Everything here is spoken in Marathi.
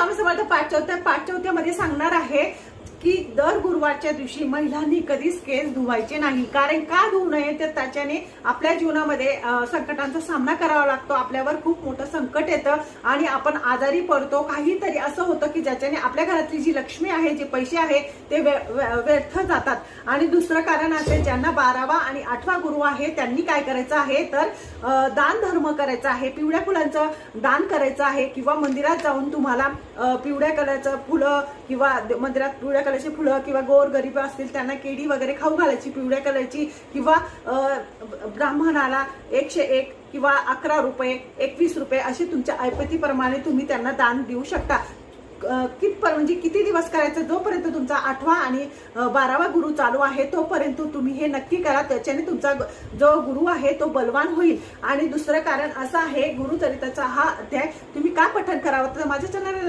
स्वामी समर्थ पाठचौथ्यामध्ये सांगणार आहे की दर गुरुवारच्या दिवशी महिलांनी कधीच केस धुवायचे नाही। कारण का धुवू नये तर त्याच्याने आपल्या जीवनामध्ये संकटांचा सामना करावा लागतो, आपल्यावर खूप मोठं संकट येतं आणि आपण आजारी पडतो। काहीतरी असं होतं की ज्याच्याने आपल्या घरातली जी लक्ष्मी आहे, जे पैसे आहे ते व्यर्थ जातात। आणि दुसरं कारण असेल, ज्यांना 12वा आणि 8वा गुरु आहे त्यांनी काय करायचं आहे तर दान धर्म करायचा आहे, पिवळ्या फुलांचं दान करायचं आहे किंवा मंदिरात जाऊन तुम्हाला पिवळ्या कलरचं फुलं किंवा मंदिरात पिवळ्या कलरची फुलं किंवा गोर गरीब असतील त्यांना केळी वगैरे खाऊ घालायची पिवळ्या कलरची, किंवा ब्राह्मणाला 101 किंवा 11 रुपये 21 रुपये असे तुमच्या ऐपतीप्रमाणे तुम्ही त्यांना दान देऊ शकता। म्हणजे किती दिवस करायचं, जोपर्यंत तुमचा 8वा आणि 12वा गुरु चालू आहे तोपर्यंत तुम्ही हे नक्की करा। त्याच्याने तुमचा जो गुरु आहे तो बलवान होईल। आणि दुसरं कारण असं आहे, गुरुचरित्राचा हा अध्याय तुम्ही का पठण करावं तर माझ्या चॅनलला